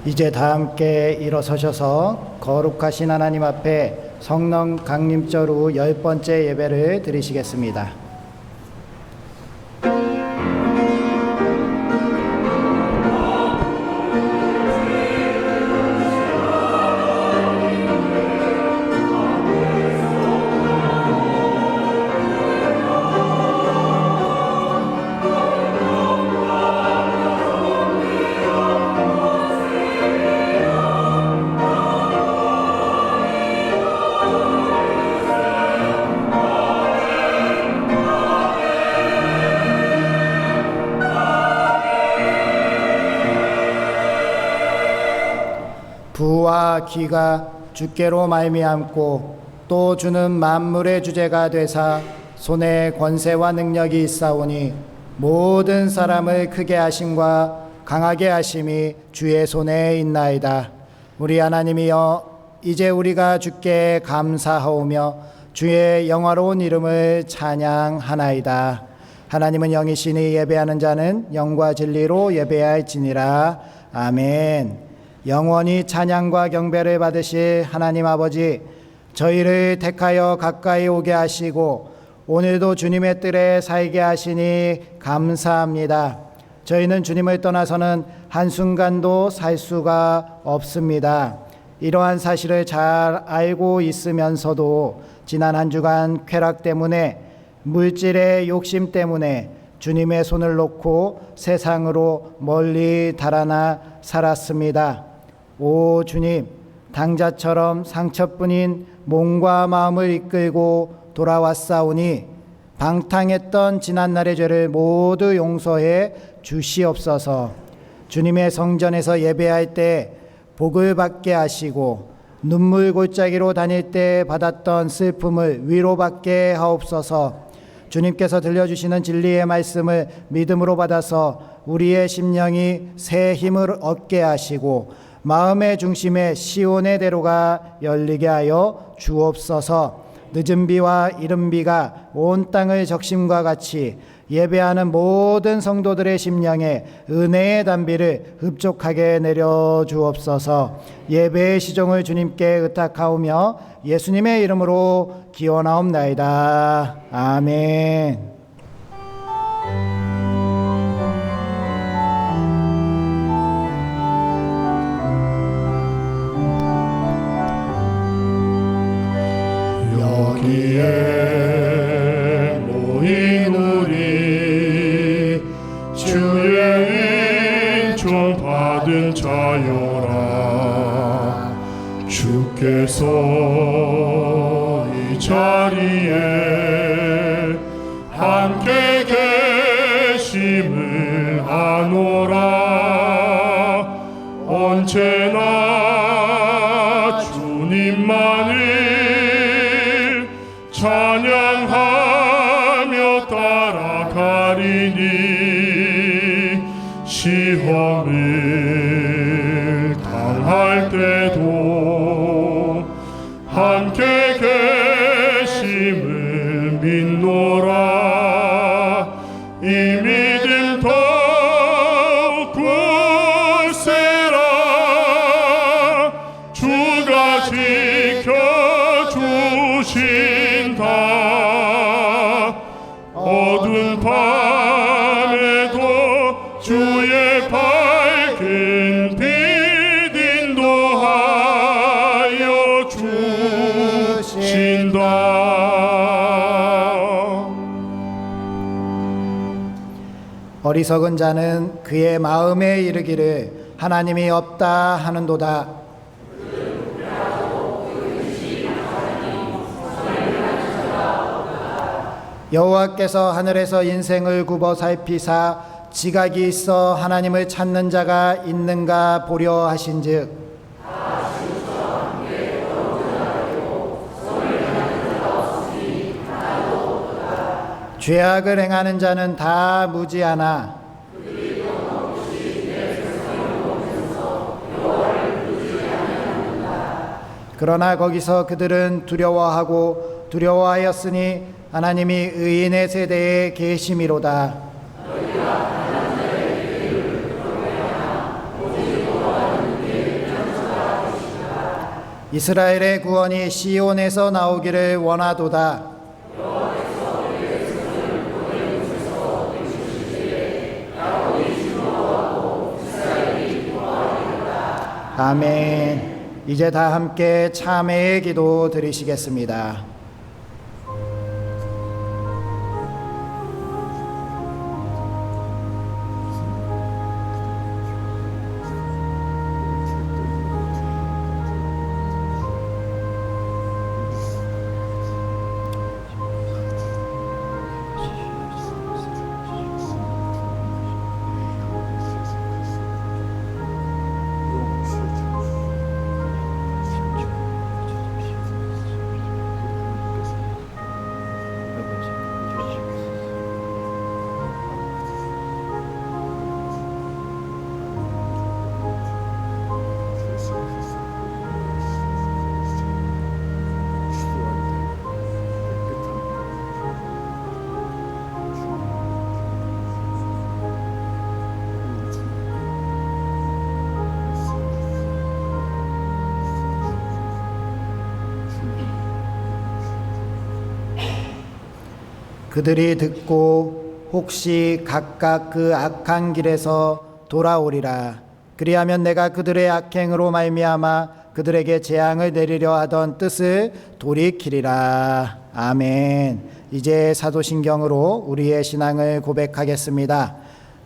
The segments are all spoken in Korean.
이제 다 함께 일어서셔서 거룩하신 하나님 앞에 성령 강림절 후 10번째 예배를 드리시겠습니다. 부와 기가 주께로 말미암고 또 주는 만물의 주제가 되사 손에 권세와 능력이 있사오니 모든 사람을 크게 하심과 강하게 하심이 주의 손에 있나이다. 우리 하나님이여, 이제 우리가 주께 감사하오며 주의 영화로운 이름을 찬양하나이다. 하나님은 영이시니 예배하는 자는 영과 진리로 예배할지니라. 아멘. 영원히 찬양과 경배를 받으실 하나님 아버지, 저희를 택하여 가까이 오게 하시고 오늘도 주님의 뜰에 살게 하시니 감사합니다. 저희는 주님을 떠나서는 한순간도 살 수가 없습니다. 이러한 사실을 잘 알고 있으면서도 지난 한 주간 쾌락 때문에, 물질의 욕심 때문에 주님의 손을 놓고 세상으로 멀리 달아나 살았습니다. 오 주님, 당자처럼 상처뿐인 몸과 마음을 이끌고 돌아왔사오니 방탕했던 지난날의 죄를 모두 용서해 주시옵소서. 주님의 성전에서 예배할 때 복을 받게 하시고 눈물 골짜기로 다닐 때 받았던 슬픔을 위로받게 하옵소서. 주님께서 들려주시는 진리의 말씀을 믿음으로 받아서 우리의 심령이 새 힘을 얻게 하시고 마음의 중심에 시온의 대로가 열리게 하여 주옵소서. 늦은 비와 이른 비가 온 땅을 적심과 같이 예배하는 모든 성도들의 심령에 은혜의 단비를 흡족하게 내려 주옵소서. 예배의 시종을 주님께 의탁하오며 예수님의 이름으로 기원하옵나이다. 아멘. 여기에 모인 우리 주의 은총 받은 자여라. 주께서 이 자리에 함께 계심을 아노라. 언제나 주님만을 찬양하며 따라가리니 시험을 당할 때도 함께 계심을 믿노라. 이 믿음 더욱 굳세라. 주가 지켜주신다. 어두운 밤에도 주의 밝은 빛 인도하여 주신다. 어리석은 자는 그의 마음에 이르기를 하나님이 없다 하는도다. 여호와께서 하늘에서 인생을 굽어 살피사 지각이 있어 하나님을 찾는 자가 있는가 보려 하신즉 죄악을 행하는 자는 다 무지하나 그러나 거기서 그들은 두려워하고 두려워하였으니 하나님이 의인의 세대에 계심이로다. 이스라엘의 구원이 시온에서 나오기를 원하도다. 아멘. 이제 다 함께 참회의 기도 드리시겠습니다. 그들이 듣고 혹시 각각 그 악한 길에서 돌아오리라. 그리하면 내가 그들의 악행으로 말미암아 그들에게 재앙을 내리려 하던 뜻을 돌이키리라. 아멘. 이제 사도신경으로 우리의 신앙을 고백하겠습니다.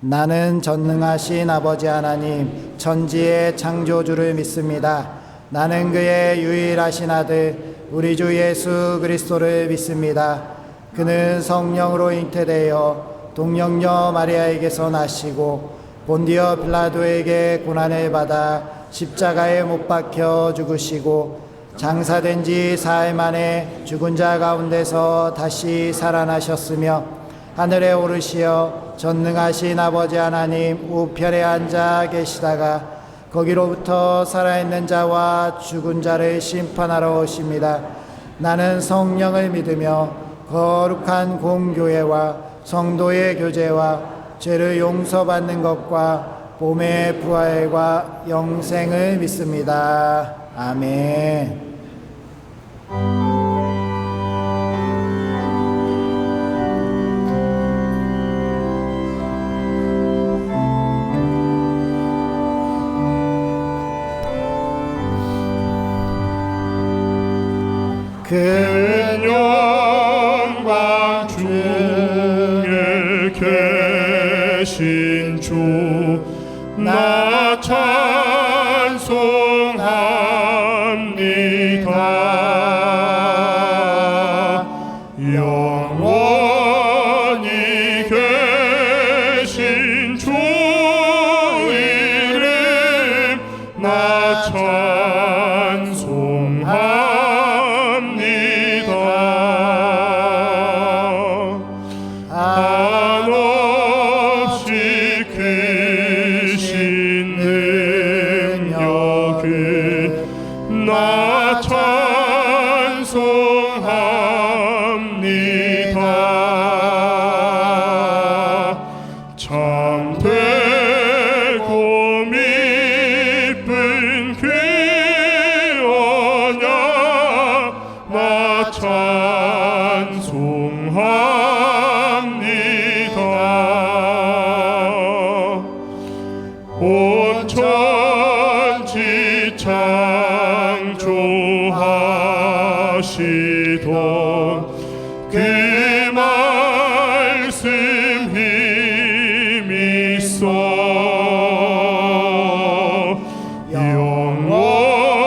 나는 전능하신 아버지 하나님 천지의 창조주를 믿습니다. 나는 그의 유일하신 아들 우리 주 예수 그리스도를 믿습니다. 그는 성령으로 잉태되어 동정녀 마리아에게서 나시고 본디어 빌라도에게 고난을 받아 십자가에 못 박혀 죽으시고 장사된 지 사흘 만에 죽은 자 가운데서 다시 살아나셨으며 하늘에 오르시어 전능하신 아버지 하나님 우편에 앉아 계시다가 거기로부터 살아있는 자와 죽은 자를 심판하러 오십니다. 나는 성령을 믿으며 거룩한 공교회와 성도의 교제와 죄를 용서받는 것과 몸의 부활과 영생을 믿습니다. 아멘. 그 영광 중에 계신 주 나 찬송합니다. 영원히 계신 주 이름 나 찬송합니다. 한없이 크신 능력을 나 찬송합니다. 참되고 미쁜 그 언약 나 찬송합니다. 온 천지 창조하시던 그 말씀 힘 있어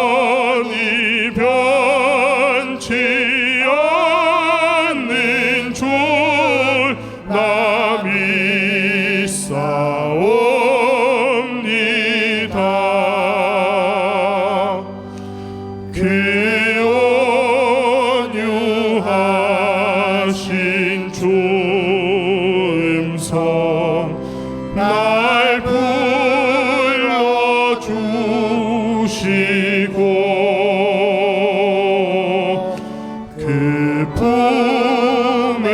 영원히 변치 않는 줄 나 믿사옵니다. 그 온유하신 주 음성 날 불러주시고 그 품에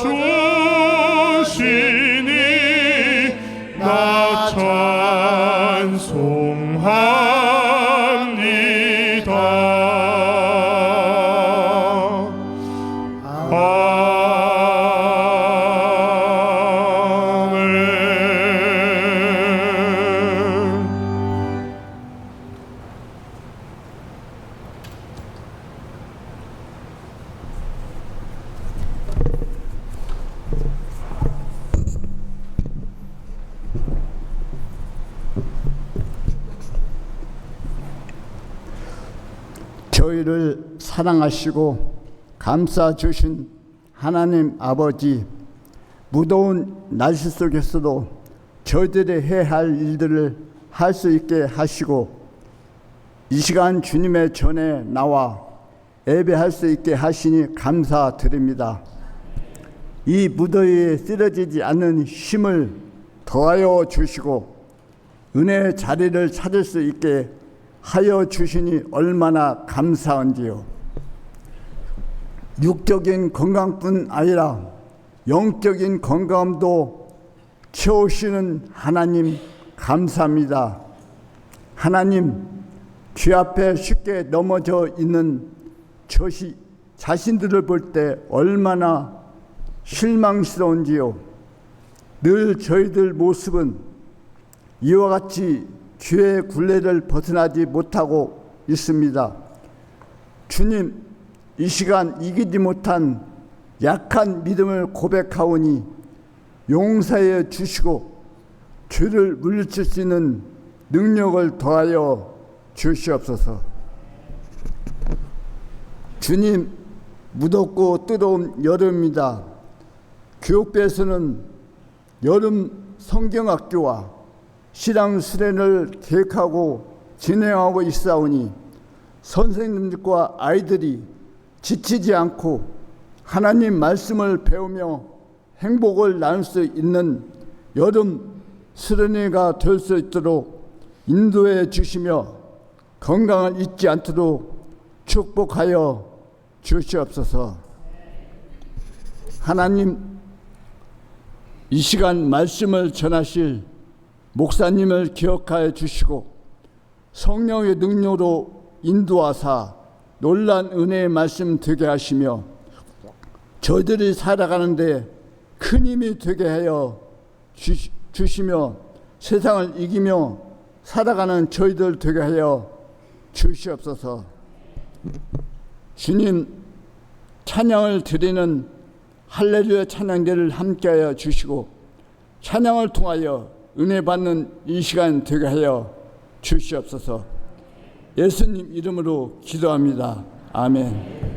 품어주시니 나 찬송합니다. 저희를 사랑하시고 감싸 주신 하나님 아버지, 무더운 날씨 속에서도 저희들이 해야 할 일들을 할 수 있게 하시고 이 시간 주님의 전에 나와 예배할 수 있게 하시니 감사드립니다. 이 무더위에 쓰러지지 않는 힘을 더하여 주시고 은혜의 자리를 찾을 수 있게 하여 주시니 얼마나 감사한지요. 육적인 건강뿐 아니라 영적인 건강도 채우시는 하나님 감사합니다. 하나님, 귀 앞에 쉽게 넘어져 있는 자신들을 볼 때 얼마나 실망스러운지요. 늘 저희들 모습은 이와 같이 죄의 굴레를 벗어나지 못하고 있습니다. 주님, 이 시간 이기지 못한 약한 믿음을 고백하오니 용서해 주시고 죄를 물리칠 수 있는 능력을 더하여 주시옵소서. 주님, 무덥고 뜨거운 여름입니다. 교육부에서는 여름 성경학교와 신앙 수련을 계획하고 진행하고 있사오니 선생님들과 아이들이 지치지 않고 하나님 말씀을 배우며 행복을 나눌 수 있는 여름 수련회가 될 수 있도록 인도해 주시며 건강을 잊지 않도록 축복하여 주시옵소서. 하나님, 이 시간 말씀을 전하실 목사님을 기억하여 주시고 성령의 능력으로 인도하사 놀란 은혜의 말씀 되게 하시며 저희들이 살아가는데 큰 힘이 되게 하여 주시며 세상을 이기며 살아가는 저희들 되게 하여 주시옵소서. 주님, 찬양을 드리는 할렐루야 찬양대를 함께하여 주시고 찬양을 통하여 은혜 받는 이 시간 되게 하여 주시옵소서. 예수님 이름으로 기도합니다. 아멘.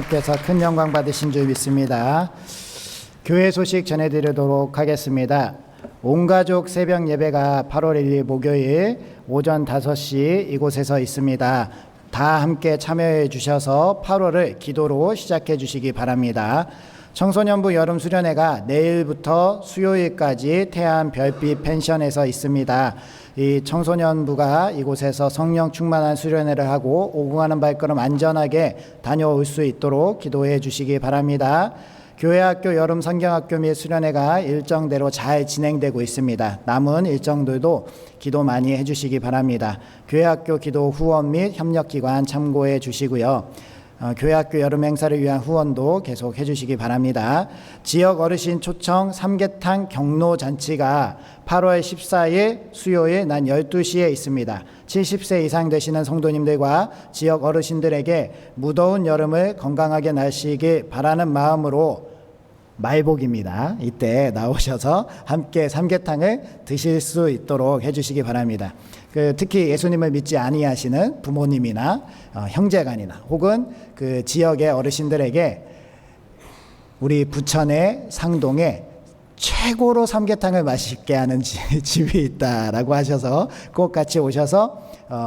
하나님께서 큰 영광 받으신 줄 믿습니다. 교회 소식 전해드리도록 하겠습니다. 온가족 새벽 예배가 8월 1일 목요일 오전 5시 이곳에서 있습니다. 다 함께 참여해 주셔서 8월을 기도로 시작해 주시기 바랍니다. 청소년부 여름 수련회가 내일부터 수요일까지 태안 별빛 펜션에서 있습니다. 이 청소년부가 이곳에서 성령 충만한 수련회를 하고 오고 가는 발걸음 안전하게 다녀올 수 있도록 기도해 주시기 바랍니다. 교회학교 여름 성경학교 및 수련회가 일정대로 잘 진행되고 있습니다. 남은 일정들도 기도 많이 해주시기 바랍니다. 교회학교 기도 후원 및 협력기관 참고해 주시고요. 교회학교 여름 행사를 위한 후원도 계속 해주시기 바랍니다. 지역 어르신 초청 삼계탕 경로 잔치가 8월 14일 수요일 낮 12시에 있습니다. 70세 이상 되시는 성도님들과 지역 어르신들에게 무더운 여름을 건강하게 나시길 바라는 마음으로 말복입니다. 이때 나오셔서 함께 삼계탕을 드실 수 있도록 해주시기 바랍니다. 특히 예수님을 믿지 아니하시는 부모님이나 형제간이나 혹은 그 지역의 어르신들에게 우리 부천의 상동에 최고로 삼계탕을 맛있게 하는 집이 있다라고 하셔서 꼭 같이 오셔서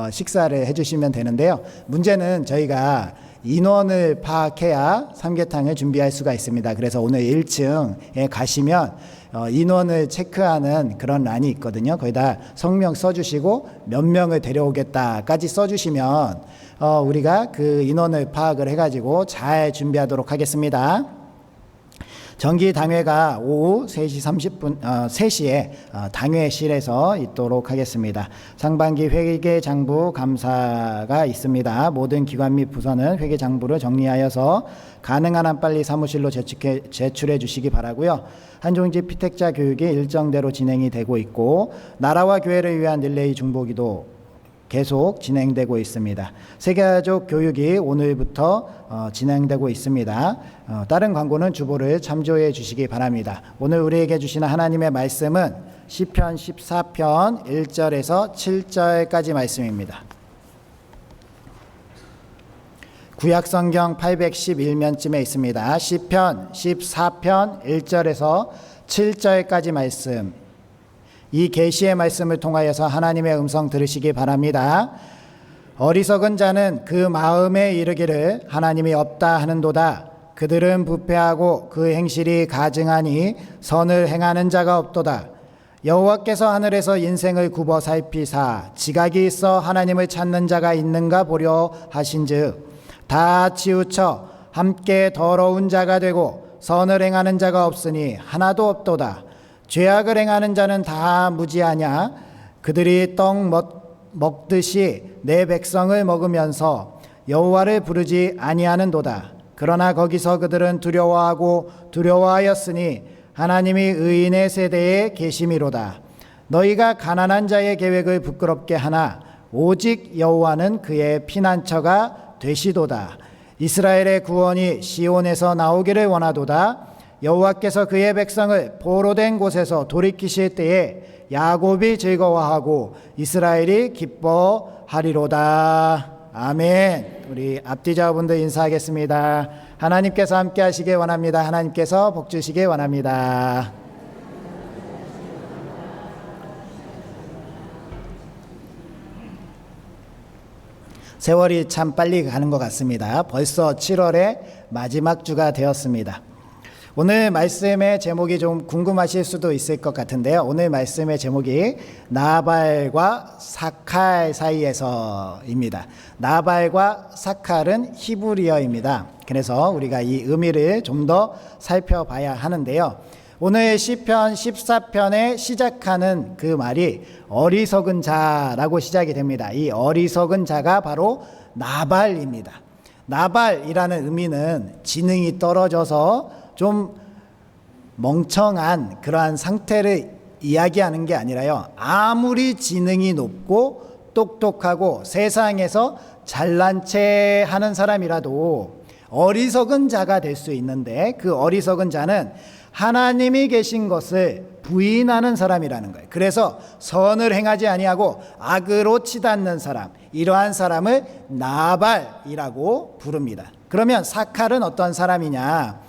식사를 해주시면 되는데요. 문제는 저희가 인원을 파악해야 삼계탕을 준비할 수가 있습니다. 그래서 오늘 1층에 가시면 인원을 체크하는 그런 란이 있거든요. 거기다 성명 써주시고 몇 명을 데려오겠다까지 써주시면 우리가 그 인원을 파악을 해가지고 잘 준비하도록 하겠습니다. 정기 당회가 오후 3시 30분, 3시에 당회실에서 있도록 하겠습니다. 상반기 회계장부 감사가 있습니다. 모든 기관 및 부서는 회계장부를 정리하여서 가능한 한 빨리 사무실로 제출해 주시기 바라고요. 한종지 피택자 교육이 일정대로 진행이 되고 있고 나라와 교회를 위한 릴레이 중보기도 계속 진행되고 있습니다. 세계가족 교육이 오늘부터 진행되고 있습니다. 다른 광고는 주보를 참조해 주시기 바랍니다. 오늘 우리에게 주시는 하나님의 말씀은 시편 14편 1절에서 7절까지 말씀입니다. 구약성경 811면쯤에 있습니다. 시편 14편 1절에서 7절까지 말씀, 이 계시의 말씀을 통하여서 하나님의 음성 들으시기 바랍니다. 어리석은 자는 그 마음에 이르기를 하나님이 없다 하는도다. 그들은 부패하고 그 행실이 가증하니 선을 행하는 자가 없도다. 여호와께서 하늘에서 인생을 굽어 살피사 지각이 있어 하나님을 찾는 자가 있는가 보려 하신즉 다 치우쳐 함께 더러운 자가 되고 선을 행하는 자가 없으니 하나도 없도다. 죄악을 행하는 자는 다 무지하냐? 그들이 떡 먹듯이 내 백성을 먹으면서 여호와를 부르지 아니하는도다. 그러나 거기서 그들은 두려워하였으니 하나님이 의인의 세대에 계심이로다. 너희가 가난한 자의 계획을 부끄럽게 하나 오직 여호와는 그의 피난처가 되시도다. 이스라엘의 구원이 시온에서 나오기를 원하도다. 여호와께서 그의 백성을 포로된 곳에서 돌이키실 때에 야곱이 즐거워하고 이스라엘이 기뻐하리로다. 아멘. 우리 앞뒤자분들 인사하겠습니다. 하나님께서 함께 하시길 원합니다. 하나님께서 복 주시길 원합니다. 세월이 참 빨리 가는 것 같습니다. 벌써 7월의 마지막 주가 되었습니다. 오늘 말씀의 제목이 좀 궁금하실 수도 있을 것 같은데요. 오늘 말씀의 제목이 나발과 사칼 사이에서입니다. 나발과 사칼은 히브리어입니다. 그래서 우리가 이 의미를 좀 더 살펴봐야 하는데요. 오늘 시편 14편에 시작하는 그 말이 어리석은 자라고 시작이 됩니다. 이 어리석은 자가 바로 나발입니다. 나발이라는 의미는 지능이 떨어져서 좀 멍청한 그러한 상태를 이야기하는 게 아니라요. 아무리 지능이 높고 똑똑하고 세상에서 잘난 체 하는 사람이라도 어리석은 자가 될 수 있는데 그 어리석은 자는 하나님이 계신 것을 부인하는 사람이라는 거예요. 그래서 선을 행하지 아니하고 악으로 치닫는 사람, 이러한 사람을 나발이라고 부릅니다. 그러면 사칼은 어떤 사람이냐?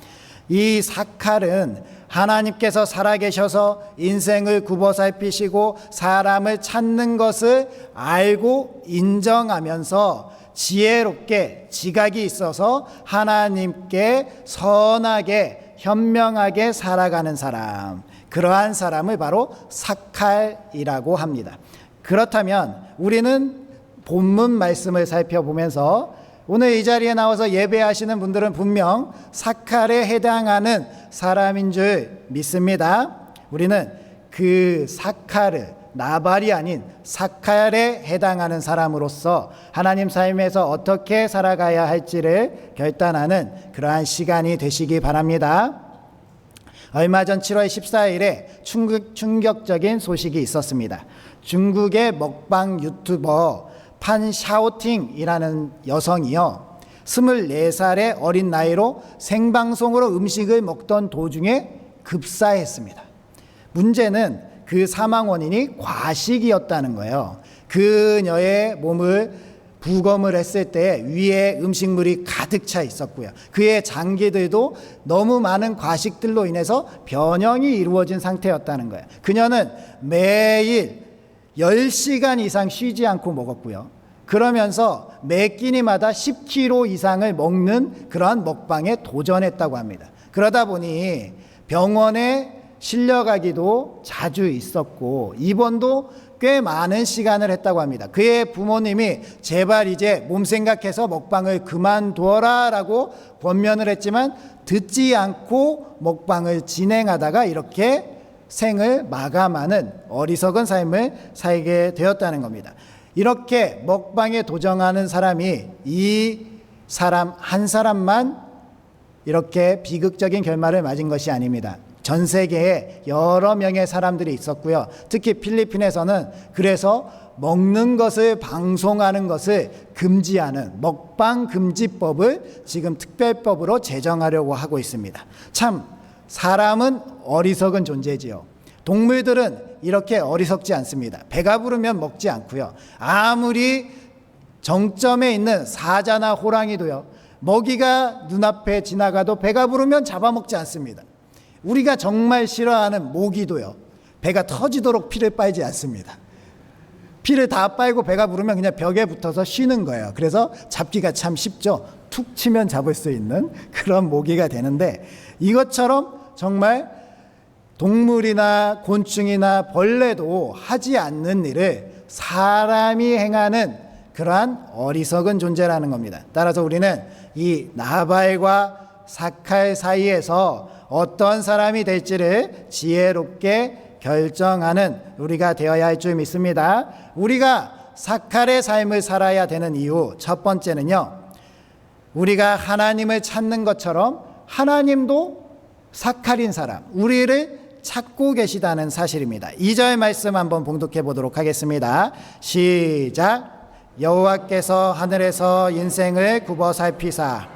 이 사칼은 하나님께서 살아계셔서 인생을 굽어살피시고 사람을 찾는 것을 알고 인정하면서 지혜롭게 지각이 있어서 하나님께 선하게 현명하게 살아가는 사람, 그러한 사람을 바로 사칼이라고 합니다. 그렇다면 우리는 본문 말씀을 살펴보면서 오늘 이 자리에 나와서 예배하시는 분들은 분명 사칼에 해당하는 사람인 줄 믿습니다. 우리는 그 사칼을 나발이 아닌 사칼에 해당하는 사람으로서 하나님 삶에서 어떻게 살아가야 할지를 결단하는 그러한 시간이 되시기 바랍니다. 얼마 전 7월 14일에 충격적인 소식이 있었습니다. 중국의 먹방 유튜버 판 샤오팅이라는 여성이요, 24살의 어린 나이로 생방송으로 음식을 먹던 도중에 급사했습니다. 문제는 그 사망 원인이 과식이었다는 거예요. 그녀의 몸을 부검을 했을 때 위에 음식물이 가득 차 있었고요. 그의 장기들도 너무 많은 과식들로 인해서 변형이 이루어진 상태였다는 거예요. 그녀는 매일 10시간 이상 쉬지 않고 먹었고요. 그러면서 매 끼니마다 10kg 이상을 먹는 그러한 먹방에 도전했다고 합니다. 그러다 보니 병원에 실려가기도 자주 있었고 입원도 꽤 많은 시간을 했다고 합니다. 그의 부모님이 제발 이제 몸 생각해서 먹방을 그만두어라 라고 권면을 했지만 듣지 않고 먹방을 진행하다가 이렇게 생을 마감하는 어리석은 삶을 살게 되었다는 겁니다. 이렇게 먹방에 도전하는 사람이 이 사람 한 사람만 이렇게 비극적인 결말을 맞은 것이 아닙니다. 전 세계에 여러 명의 사람들이 있었고요. 특히 필리핀에서는 그래서 먹는 것을 방송하는 것을 금지하는 먹방 금지법을 지금 특별법으로 제정하려고 하고 있습니다. 참 사람은 어리석은 존재지요. 동물들은 이렇게 어리석지 않습니다. 배가 부르면 먹지 않고요. 아무리 정점에 있는 사자나 호랑이도요, 먹이가 눈앞에 지나가도 배가 부르면 잡아먹지 않습니다. 우리가 정말 싫어하는 모기도요, 배가 터지도록 피를 빨지 않습니다. 피를 다 빨고 배가 부르면 그냥 벽에 붙어서 쉬는 거예요. 그래서 잡기가 참 쉽죠. 툭 치면 잡을 수 있는 그런 모기가 되는데, 이것처럼 정말 동물이나 곤충이나 벌레도 하지 않는 일을 사람이 행하는 그러한 어리석은 존재라는 겁니다. 따라서 우리는 이 나발과 사칼 사이에서 어떤 사람이 될지를 지혜롭게 결정하는 우리가 되어야 할 줄 믿습니다. 우리가 사칼의 삶을 살아야 되는 이유, 첫 번째는요, 우리가 하나님을 찾는 것처럼 하나님도 사칼인 사람, 우리를 찾고 계시다는 사실입니다. 2절 말씀 한번 봉독해 보도록 하겠습니다. 시작. 여호와께서 하늘에서 인생을 굽어 살피사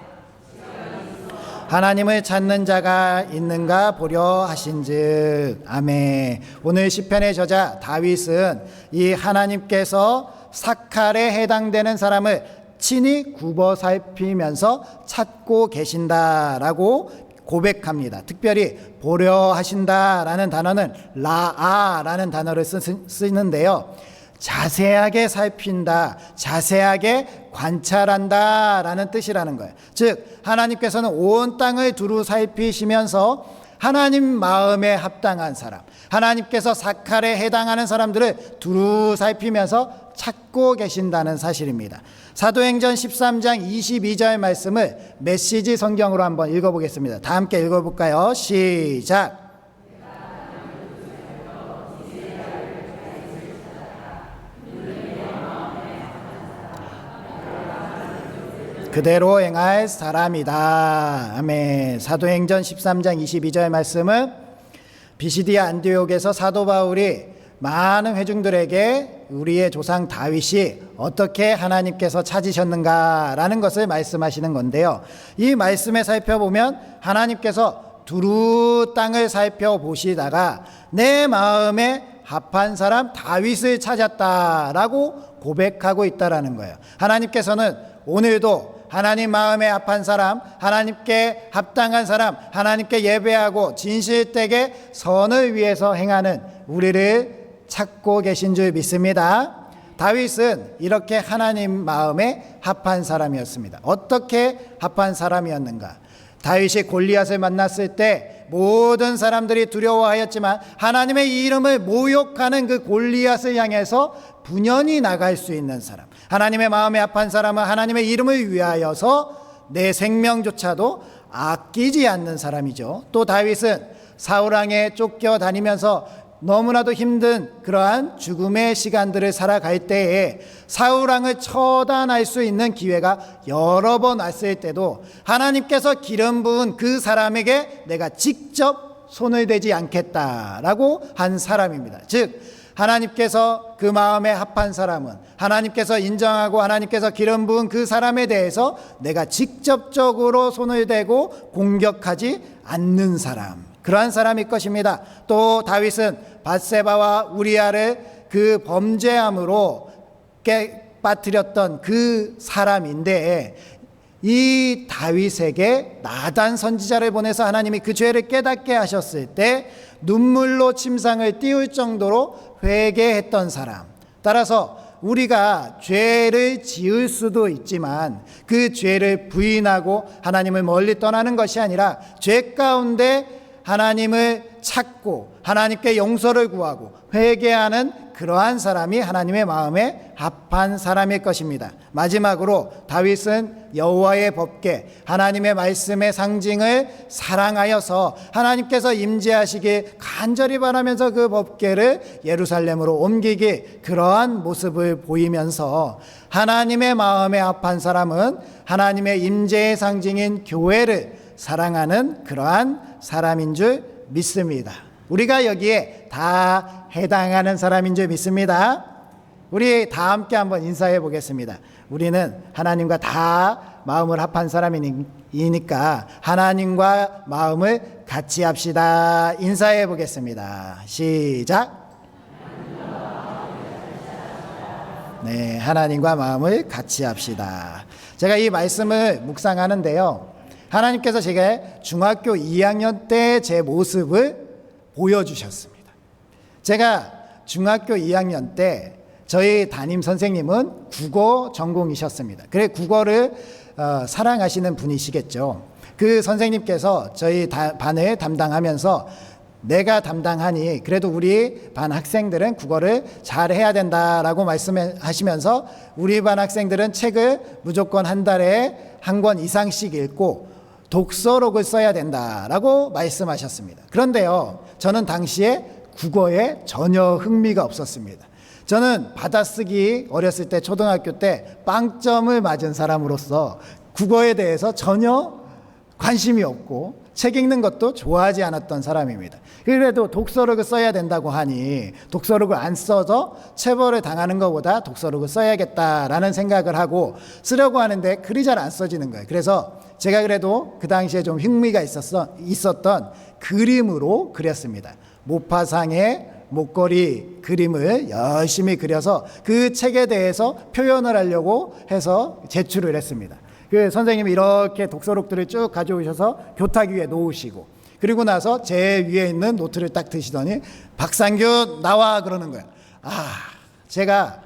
하나님을 찾는 자가 있는가 보려 하신즉. 아멘. 오늘 시편의 저자 다윗은 이 하나님께서 사칼에 해당되는 사람을 친히 굽어 살피면서 찾고 계신다라고 고백합니다. 특별히 보려 하신다라는 단어는 라아라는 단어를 쓰는데요, 자세하게 살핀다, 자세하게 관찰한다라는 뜻이라는 거예요. 즉 하나님께서는 온 땅을 두루 살피시면서 하나님 마음에 합당한 사람, 하나님께서 사칼에 해당하는 사람들을 두루 살피면서 찾고 계신다는 사실입니다. 사도행전 13장 22절 말씀을 메시지 성경으로 한번 읽어보겠습니다. 다 함께 읽어볼까요? 시작. 그대로 행할 사람이다. 아멘. 사도행전 13장 22절 말씀은 비시디아 안디옥에서 사도 바울이 많은 회중들에게 우리의 조상 다윗이 어떻게 하나님께서 찾으셨는가라는 것을 말씀하시는 건데요, 이 말씀에 살펴보면 하나님께서 두루 땅을 살펴보시다가 내 마음에 합한 사람 다윗을 찾았다라고 고백하고 있다라는 거예요. 하나님께서는 오늘도 하나님 마음에 합한 사람, 하나님께 합당한 사람, 하나님께 예배하고 진실되게 선을 위해서 행하는 우리를 찾고 계신 줄 믿습니다. 다윗은 이렇게 하나님 마음에 합한 사람이었습니다. 어떻게 합한 사람이었는가? 다윗이 골리앗을 만났을 때 모든 사람들이 두려워하였지만 하나님의 이름을 모욕하는 그 골리앗을 향해서 분연히 나갈 수 있는 사람, 하나님의 마음에 합한 사람은 하나님의 이름을 위하여서 내 생명조차도 아끼지 않는 사람이죠. 또 다윗은 사울왕에 쫓겨다니면서 너무나도 힘든 그러한 죽음의 시간들을 살아갈 때에 사울왕을 처단할 수 있는 기회가 여러 번 왔을 때도 하나님께서 기름 부은 그 사람에게 내가 직접 손을 대지 않겠다라고 한 사람입니다. 즉 하나님께서 그 마음에 합한 사람은 하나님께서 인정하고 하나님께서 기름 부은 그 사람에 대해서 내가 직접적으로 손을 대고 공격하지 않는 사람, 그러한 사람일 것입니다. 또 다윗은 밧세바와 우리아를 그 범죄함으로 빠뜨렸던 그 사람인데 이 다윗에게 나단 선지자를 보내서 하나님이 그 죄를 깨닫게 하셨을 때 눈물로 침상을 띄울 정도로 회개했던 사람. 따라서 우리가 죄를 지을 수도 있지만 그 죄를 부인하고 하나님을 멀리 떠나는 것이 아니라 죄 가운데 하나님을 찾고 하나님께 용서를 구하고 회개하는 그러한 사람이 하나님의 마음에 합한 사람일 것입니다. 마지막으로 다윗은 여호와의 법궤, 하나님의 말씀의 상징을 사랑하여서 하나님께서 임재하시길 간절히 바라면서 그 법궤를 예루살렘으로 옮기기, 그러한 모습을 보이면서 하나님의 마음에 합한 사람은 하나님의 임재의 상징인 교회를 사랑하는 그러한 사람인 줄 믿습니다. 우리가 여기에 다 해당하는 사람인 줄 믿습니다. 우리 다 함께 한번 인사해 보겠습니다. 우리는 하나님과 다 마음을 합한 사람이니까 하나님과 마음을 같이 합시다. 인사해 보겠습니다. 시작. 네, 하나님과 마음을 같이 합시다. 제가 이 말씀을 묵상하는데요, 하나님께서 제가 중학교 2학년 때 제 모습을 보여주셨습니다. 제가 중학교 2학년 때 저희 담임 선생님은 국어 전공이셨습니다. 그래 국어를 사랑하시는 분이시겠죠. 그 선생님께서 저희 반을 담당하면서 내가 담당하니 그래도 우리 반 학생들은 국어를 잘 해야 된다라고 말씀하시면서 우리 반 학생들은 책을 무조건 한 달에 한 권 이상씩 읽고 독서록을 써야 된다라고 말씀하셨습니다. 그런데요, 저는 당시에 국어에 전혀 흥미가 없었습니다. 저는 받아쓰기 어렸을 때 초등학교 때 빵점을 맞은 사람으로서 국어에 대해서 전혀 관심이 없고 책 읽는 것도 좋아하지 않았던 사람입니다. 그래도 독서록을 써야 된다고 하니 독서록을 안 써서 체벌을 당하는 것보다 독서록을 써야겠다라는 생각을 하고 쓰려고 하는데 글이 잘 안 써지는 거예요. 그래서 제가 그래도 그 당시에 좀 흥미가 있었던 그림으로 그렸습니다. 모파상의 목걸이 그림을 열심히 그려서 그 책에 대해서 표현을 하려고 해서 제출을 했습니다. 그 선생님이 이렇게 독서록들을 쭉 가져오셔서 교탁 위에 놓으시고, 그리고 나서 제 위에 있는 노트를 딱 드시더니 박상규 나와 그러는 거예요. 제가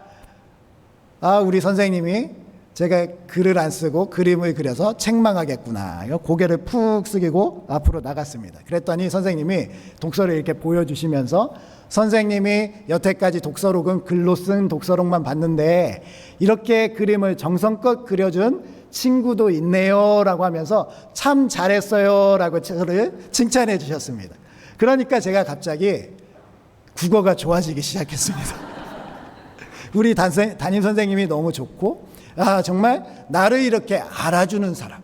우리 선생님이 제가 글을 안 쓰고 그림을 그려서 책망하겠구나. 고개를 푹 숙이고 앞으로 나갔습니다. 그랬더니 선생님이 독서를 이렇게 보여주시면서 선생님이 여태까지 독서록은 글로 쓴 독서록만 봤는데 이렇게 그림을 정성껏 그려준 친구도 있네요 라고 하면서 참 잘했어요 라고 저를 칭찬해 주셨습니다. 그러니까 제가 갑자기 국어가 좋아지기 시작했습니다. 우리 담임 선생님이 너무 좋고 정말 나를 이렇게 알아주는 사람,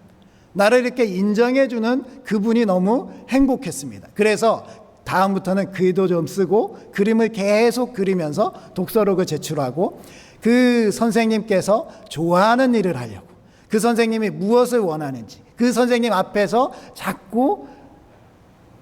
나를 이렇게 인정해주는 그분이 너무 행복했습니다. 그래서 다음부터는 글도 좀 쓰고 그림을 계속 그리면서 독서록을 제출하고 그 선생님께서 좋아하는 일을 하려고, 그 선생님이 무엇을 원하는지 그 선생님 앞에서 자꾸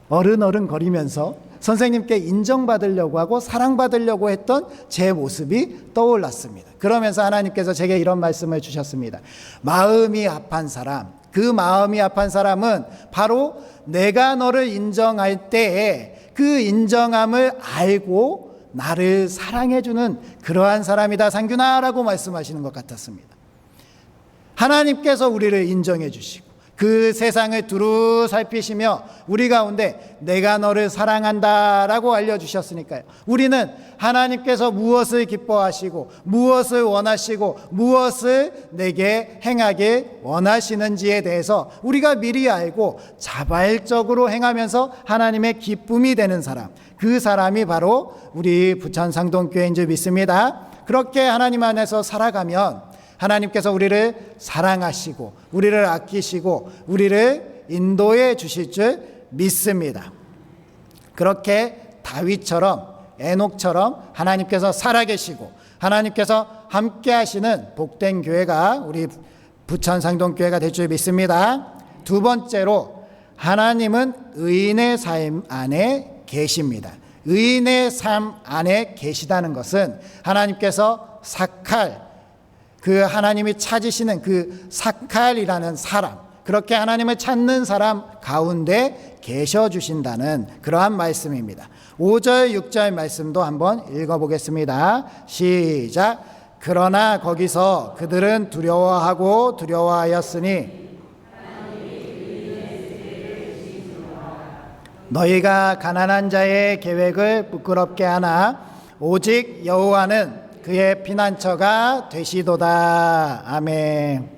어른거리면서 선생님께 인정받으려고 하고 사랑받으려고 했던 제 모습이 떠올랐습니다. 그러면서 하나님께서 제게 이런 말씀을 주셨습니다. 마음이 합한 사람, 그 마음이 합한 사람은 바로 내가 너를 인정할 때에 그 인정함을 알고 나를 사랑해주는 그러한 사람이다 상균아 라고 말씀하시는 것 같았습니다. 하나님께서 우리를 인정해 주시고 그 세상을 두루 살피시며 우리 가운데 내가 너를 사랑한다 라고 알려주셨으니까요. 우리는 하나님께서 무엇을 기뻐하시고 무엇을 원하시고 무엇을 내게 행하길 원하시는지에 대해서 우리가 미리 알고 자발적으로 행하면서 하나님의 기쁨이 되는 사람, 그 사람이 바로 우리 부천상동교회인 줄 믿습니다. 그렇게 하나님 안에서 살아가면 하나님께서 우리를 사랑하시고 우리를 아끼시고 우리를 인도해 주실 줄 믿습니다. 그렇게 다윗처럼 에녹처럼 하나님께서 살아계시고 하나님께서 함께 하시는 복된 교회가 우리 부천상동교회가 될 줄 믿습니다. 두 번째로 하나님은 의인의 삶 안에 계십니다. 의인의 삶 안에 계시다는 것은 하나님께서 사칼, 그 하나님이 찾으시는 그 사칼이라는 사람, 그렇게 하나님을 찾는 사람 가운데 계셔 주신다는 그러한 말씀입니다. 5절 6절 말씀도 한번 읽어보겠습니다. 시작. 그러나 거기서 그들은 두려워하고 두려워하였으니 너희가 가난한 자의 계획을 부끄럽게 하나 오직 여호와는 그의 피난처가 되시도다. 아멘.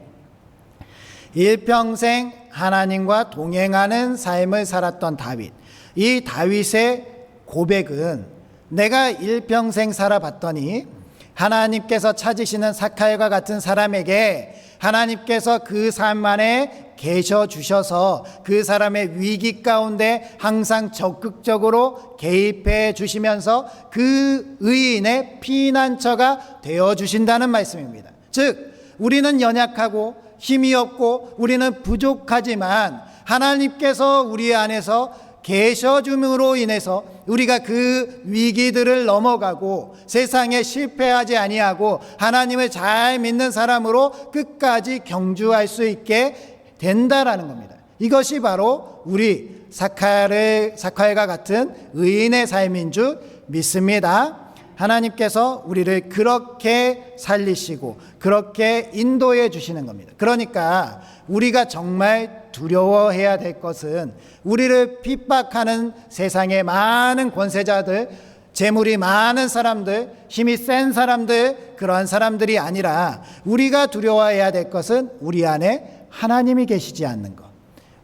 일평생 하나님과 동행하는 삶을 살았던 다윗. 이 다윗의 고백은 내가 일평생 살아봤더니 하나님께서 찾으시는 사칼과 같은 사람에게 하나님께서 그 삶 안에 계셔 주셔서 그 사람의 위기 가운데 항상 적극적으로 개입해 주시면서 그 의인의 피난처가 되어 주신다는 말씀입니다. 즉 우리는 연약하고 힘이 없고 우리는 부족하지만 하나님께서 우리 안에서 계셔줌으로 인해서 우리가 그 위기들을 넘어가고 세상에 실패하지 아니하고 하나님을 잘 믿는 사람으로 끝까지 경주할 수 있게 된다라는 겁니다. 이것이 바로 우리 사칼과 같은 의인의 삶인 줄 믿습니다. 하나님께서 우리를 그렇게 살리시고 그렇게 인도해 주시는 겁니다. 그러니까 우리가 정말 두려워해야 될 것은 우리를 핍박하는 세상의 많은 권세자들, 재물이 많은 사람들, 힘이 센 사람들, 그러한 사람들이 아니라 우리가 두려워해야 될 것은 우리 안에 하나님이 계시지 않는 것,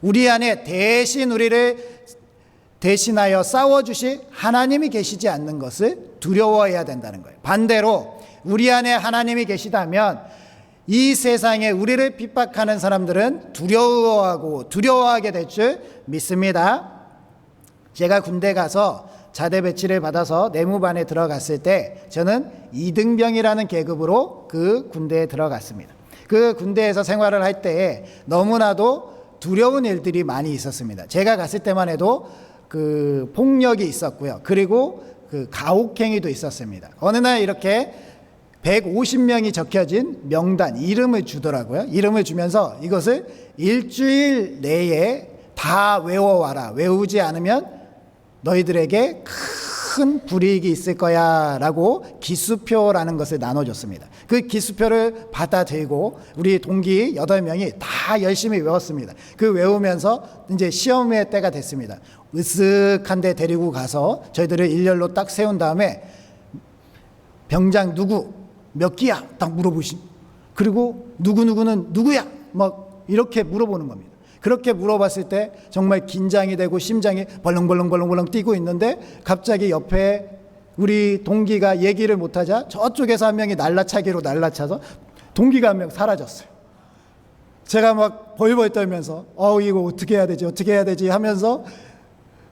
우리 안에 대신 우리를 대신하여 싸워주실 하나님이 계시지 않는 것을 두려워해야 된다는 거예요. 반대로 우리 안에 하나님이 계시다면 이 세상에 우리를 핍박하는 사람들은 두려워하게 될 줄 믿습니다. 제가 군대 가서 자대 배치를 받아서 내무반에 들어갔을 때 저는 2등병이라는 계급으로 그 군대에 들어갔습니다. 그 군대에서 생활을 할 때 너무나도 두려운 일들이 많이 있었습니다. 제가 갔을 때만 해도 그 폭력이 있었고요. 그리고 그 가혹행위도 있었습니다. 어느 날 이렇게 150명이 적혀진 명단, 이름을 주더라고요. 이름을 주면서 이것을 일주일 내에 다 외워와라. 외우지 않으면 너희들에게 큰 불이익이 있을 거야 라고 기수표라는 것을 나눠줬습니다. 그 기수표를 받아 들고 우리 동기 8명이 다 열심히 외웠습니다. 그 외우면서 이제 시험의 때가 됐습니다. 으쓱한 데 데리고 가서 저희들을 일렬로 딱 세운 다음에 병장 누구 몇 기야 딱 물어보신, 그리고 누구누구는 누구야 막 이렇게 물어보는 겁니다. 그렇게 물어봤을 때 정말 긴장이 되고 심장이 벌렁벌렁 뛰고 있는데 갑자기 옆에 우리 동기가 얘기를 못하자 저쪽에서 한 명이 날라차기로 날라차서 동기가 한 명 사라졌어요. 제가 막 벌벌 떨면서 이거 어떻게 해야 되지 하면서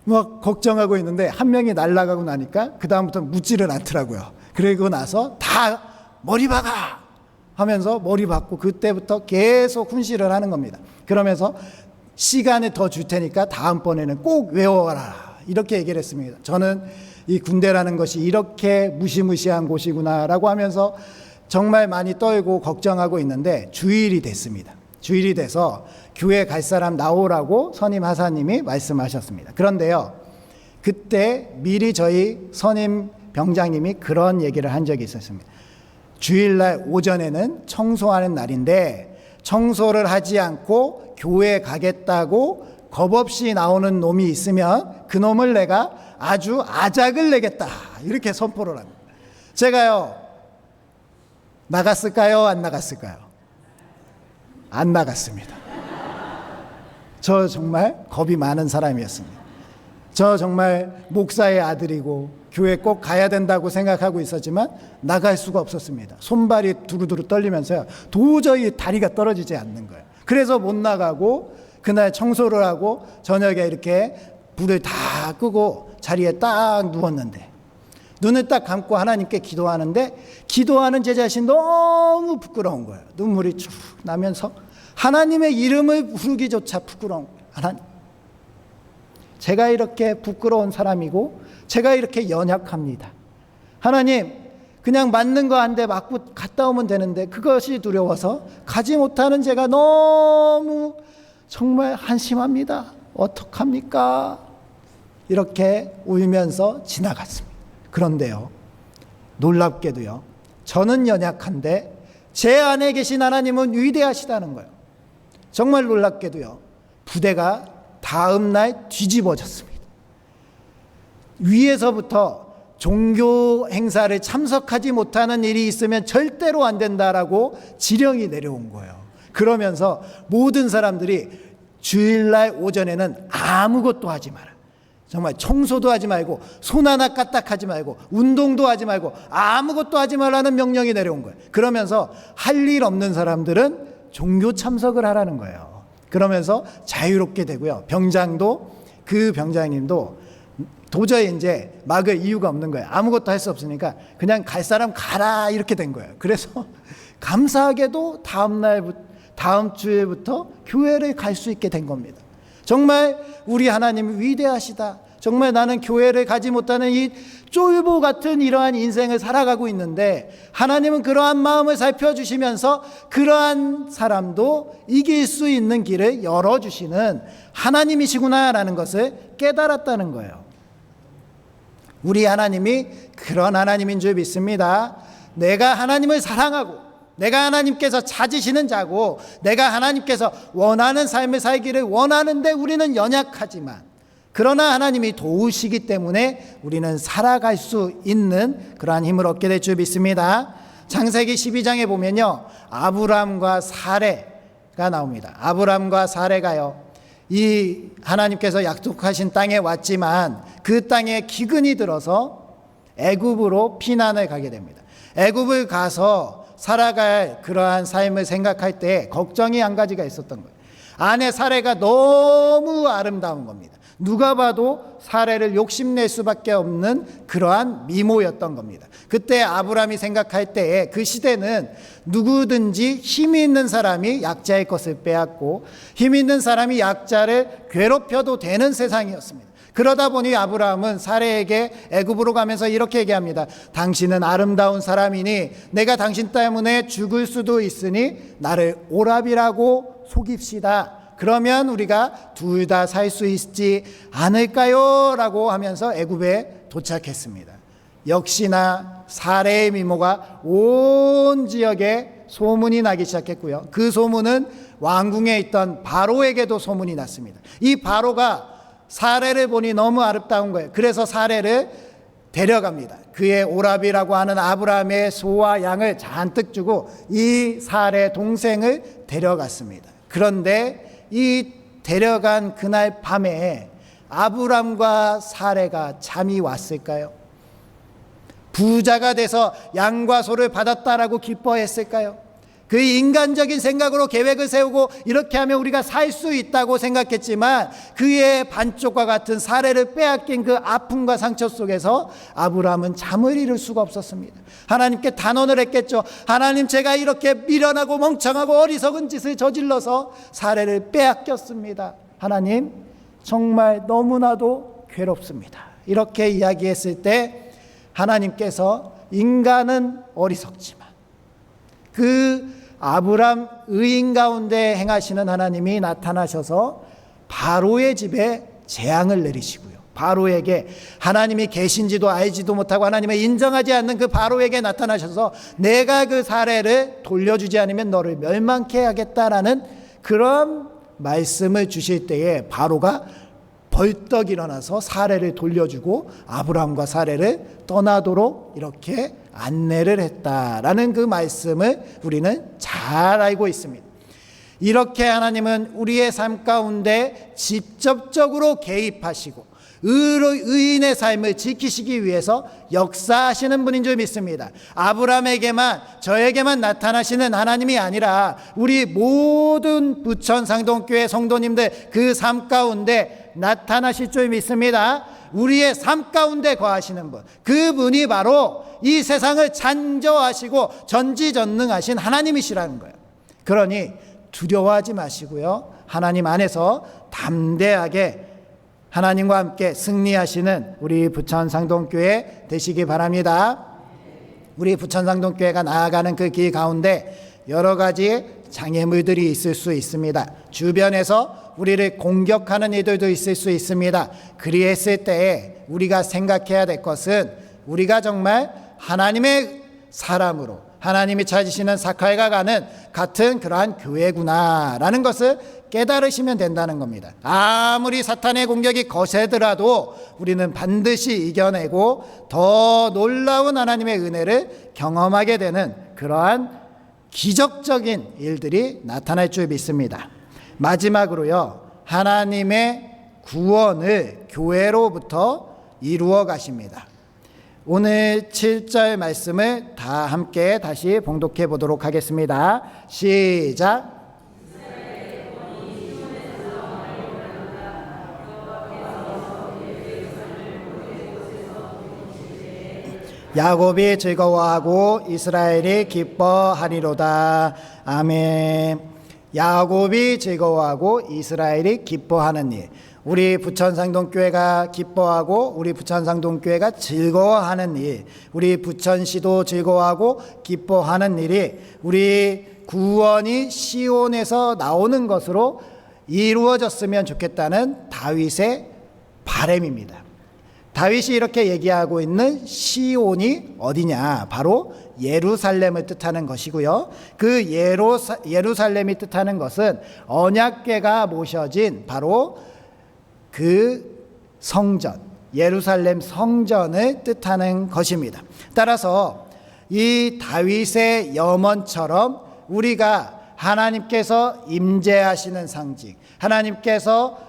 막 걱정하고 있는데 한 명이 날아가고 나니까 그 다음부터 묻지를 않더라고요. 그리고 나서 다 머리 박아 하면서 머리 박고 그때부터 계속 훈시를 하는 겁니다. 그러면서 시간을 더 줄 테니까 다음번에는 꼭 외워라. 이렇게 얘기를 했습니다. 저는 이 군대라는 것이 이렇게 무시무시한 곳이구나라고 하면서 정말 많이 떨고 걱정하고 있는데 주일이 됐습니다. 주일이 돼서 교회 갈 사람 나오라고 선임 하사님이 말씀하셨습니다. 그런데요, 그때 미리 저희 선임 병장님이 그런 얘기를 한 적이 있었습니다. 주일날 오전에는 청소하는 날인데 청소를 하지 않고 교회 가겠다고 겁없이 나오는 놈이 있으면 그 놈을 내가 아주 아작을 내겠다. 이렇게 선포를 합니다. 제가요, 나갔을까요? 안 나갔을까요? 안 나갔습니다. 저 정말 겁이 많은 사람이었습니다. 저 정말 목사의 아들이고 교회 꼭 가야 된다고 생각하고 있었지만 나갈 수가 없었습니다. 손발이 두루두루 떨리면서요, 도저히 다리가 떨어지지 않는 거예요. 그래서 못 나가고 그날 청소를 하고 저녁에 이렇게 불을 다 끄고 자리에 딱 누웠는데, 눈을 딱 감고 하나님께 기도하는데 기도하는 제 자신 너무 부끄러운 거예요. 눈물이 쭉 나면서 하나님의 이름을 부르기조차 부끄러운 거예요. 하나님, 제가 이렇게 부끄러운 사람이고 제가 이렇게 연약합니다. 하나님, 그냥 맞는 거 한 대 맞고 갔다 오면 되는데 그것이 두려워서 가지 못하는 제가 너무 정말 한심합니다. 어떡합니까? 이렇게 울면서 지나갔습니다. 그런데요, 놀랍게도요, 저는 연약한데 제 안에 계신 하나님은 위대하시다는 거예요. 정말 놀랍게도요, 부대가 다음 날 뒤집어졌습니다. 위에서부터 종교 행사를 참석하지 못하는 일이 있으면 절대로 안 된다라고 지령이 내려온 거예요. 그러면서 모든 사람들이 주일날 오전에는 아무것도 하지 마라. 정말 청소도 하지 말고 손 하나 까딱하지 말고 운동도 하지 말고 아무것도 하지 말라는 명령이 내려온 거예요. 그러면서 할 일 없는 사람들은 종교 참석을 하라는 거예요. 그러면서 자유롭게 되고요. 병장도, 그 병장님도 도저히 이제 막을 이유가 없는 거예요. 아무것도 할 수 없으니까 그냥 갈 사람 가라 이렇게 된 거예요. 그래서 감사하게도 다음 주에부터 교회를 갈 수 있게 된 겁니다. 정말 우리 하나님이 위대하시다. 정말 나는 교회를 가지 못하는 이 쫄보 같은 이러한 인생을 살아가고 있는데 하나님은 그러한 마음을 살펴주시면서 그러한 사람도 이길 수 있는 길을 열어주시는 하나님이시구나라는 것을 깨달았다는 거예요. 우리 하나님이 그런 하나님인 줄 믿습니다. 내가 하나님을 사랑하고 내가 하나님께서 찾으시는 자고 내가 하나님께서 원하는 삶을 살기를 원하는데 우리는 연약하지만 그러나 하나님이 도우시기 때문에 우리는 살아갈 수 있는 그러한 힘을 얻게 될 줄 믿습니다. 창세기 12장에 보면요, 아브람과 사레가 나옵니다. 아브람과 사레가요, 이 하나님께서 약속하신 땅에 왔지만 그 땅에 기근이 들어서 애굽으로 피난을 가게 됩니다. 애굽을 가서 살아갈 그러한 삶을 생각할 때 걱정이 한 가지가 있었던 거예요. 아내 사레가 너무 아름다운 겁니다. 누가 봐도 사레를 욕심낼 수밖에 없는 그러한 미모였던 겁니다. 그때 아브람이 생각할 때에 그 시대는 누구든지 힘이 있는 사람이 약자의 것을 빼앗고 힘 있는 사람이 약자를 괴롭혀도 되는 세상이었습니다. 그러다 보니 아브라함은 사레에게 애굽으로 가면서 이렇게 얘기합니다. 당신은 아름다운 사람이니 내가 당신 때문에 죽을 수도 있으니 나를 오랍이라고 속입시다. 그러면 우리가 둘 다 살 수 있지 않을까요? 라고 하면서 애굽에 도착했습니다. 역시나 사레의 미모가 온 지역에 소문이 나기 시작했고요. 그 소문은 왕궁에 있던 바로에게도 소문이 났습니다. 이 바로가 사레를 보니 너무 아름다운 거예요. 그래서 사레를 데려갑니다. 그의 오랍이라고 하는 아브라함의 소와 양을 잔뜩 주고 이 사레 동생을 데려갔습니다. 그런데 이 데려간 그날 밤에 아브람과 사레가 잠이 왔을까요? 부자가 돼서 양과 소를 받았다라고 기뻐했을까요? 그 인간적인 생각으로 계획을 세우고 이렇게 하면 우리가 살 수 있다고 생각했지만 그의 반쪽과 같은 사레를 빼앗긴 그 아픔과 상처 속에서 아브라함은 잠을 이룰 수가 없었습니다. 하나님께 단언을 했겠죠. 하나님, 제가 이렇게 미련하고 멍청하고 어리석은 짓을 저질러서 사레를 빼앗겼습니다. 하나님 정말 너무나도 괴롭습니다. 이렇게 이야기했을 때 하나님께서 인간은 어리석지만 그 아브람 의인 가운데 행하시는 하나님이 나타나셔서 바로의 집에 재앙을 내리시고요. 바로에게 하나님이 계신지도 알지도 못하고 하나님을 인정하지 않는 그 바로에게 나타나셔서 내가 그 사례를 돌려주지 않으면 너를 멸망케 하겠다라는 그런 말씀을 주실 때에 바로가 벌떡 일어나서 사례를 돌려주고 아브라함과 사례를 떠나도록 이렇게 안내를 했다라는 그 말씀을 우리는 잘 알고 있습니다. 이렇게 하나님은 우리의 삶 가운데 직접적으로 개입하시고 의인의 삶을 지키시기 위해서 역사하시는 분인 줄 믿습니다. 아브라함에게만 저에게만 나타나시는 하나님이 아니라 우리 모든 부천 상동교회 성도님들 그 삶 가운데 나타나실 줄 믿습니다. 우리의 삶 가운데 거하시는 분, 그분이 바로 이 세상을 창조하시고 전지전능하신 하나님이시라는 거예요. 그러니 두려워하지 마시고요, 하나님 안에서 담대하게 하나님과 함께 승리하시는 우리 부천상동교회 되시기 바랍니다. 우리 부천상동교회가 나아가는 그 길 가운데 여러 가지 장애물들이 있을 수 있습니다. 주변에서 우리를 공격하는 이들도 있을 수 있습니다. 그리했을 때에 우리가 생각해야 될 것은 우리가 정말 하나님의 사람으로 하나님이 찾으시는 사칼과 가는 같은 그러한 교회구나라는 것을 깨달으시면 된다는 겁니다. 아무리 사탄의 공격이 거세더라도 우리는 반드시 이겨내고 더 놀라운 하나님의 은혜를 경험하게 되는 그러한 기적적인 일들이 나타날 줄 믿습니다. 마지막으로요, 하나님의 구원을 교회로부터 이루어 가십니다. 오늘 7절 말씀을 다 함께 다시 봉독해 보도록 하겠습니다. 시작. 야곱이 즐거워하고 이스라엘이 기뻐하리로다. 아멘. 야곱이 즐거워하고 이스라엘이 기뻐하는 일. 우리 부천상동교회가 기뻐하고 우리 부천상동교회가 즐거워하는 일, 우리 부천시도 즐거워하고 기뻐하는 일이 우리 구원이 시온에서 나오는 것으로 이루어졌으면 좋겠다는 다윗의 바람입니다. 다윗이 이렇게 얘기하고 있는 시온이 어디냐? 바로 예루살렘을 뜻하는 것이고요. 그 예루살렘이 뜻하는 것은 언약궤가 모셔진 바로 그 성전, 예루살렘 성전을 뜻하는 것입니다. 따라서 이 다윗의 염원처럼 우리가 하나님께서 임재하시는 상징, 하나님께서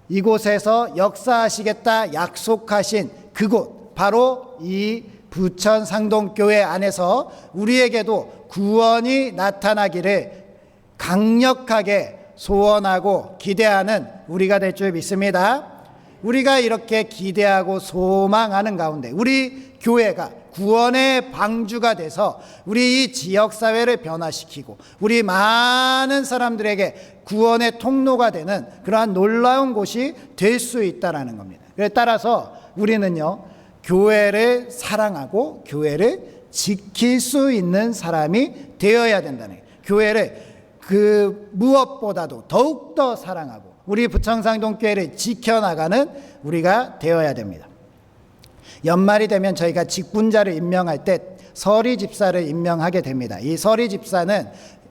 이곳에서 역사하시겠다 약속하신 그곳, 바로 이 부천 상동교회 안에서 우리에게도 구원이 나타나기를 강력하게 소원하고 기대하는 우리가 될 줄 믿습니다. 우리가 이렇게 기대하고 소망하는 가운데 우리 교회가 구원의 방주가 돼서 우리 이 지역사회를 변화시키고 우리 많은 사람들에게 구원의 통로가 되는 그러한 놀라운 곳이 될 수 있다는 겁니다. 따라서 우리는요, 교회를 사랑하고 교회를 지킬 수 있는 사람이 되어야 된다는 거예요. 교회를 그 무엇보다도 더욱더 사랑하고 우리 부천상동교회를 지켜나가는 우리가 되어야 됩니다. 연말이 되면 저희가 직분자를 임명할 때 서리 집사를 임명하게 됩니다. 이 서리 집사는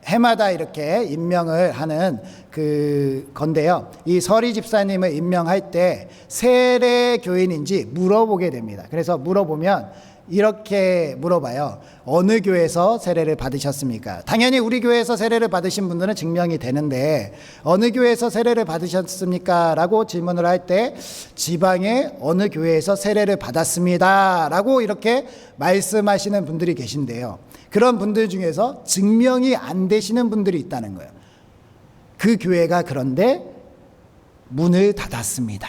해마다 이렇게 임명을 하는 그 건데요, 이 서리 집사님을 임명할 때 세례 교인인지 물어보게 됩니다. 그래서 물어보면 이렇게 물어봐요. 어느 교회에서 세례를 받으셨습니까? 당연히 우리 교회에서 세례를 받으신 분들은 증명이 되는데 어느 교회에서 세례를 받으셨습니까? 라고 질문을 할 때 지방의 어느 교회에서 세례를 받았습니다 라고 이렇게 말씀하시는 분들이 계신데요, 그런 분들 중에서 증명이 안 되시는 분들이 있다는 거예요. 그 교회가 그런데 문을 닫았습니다.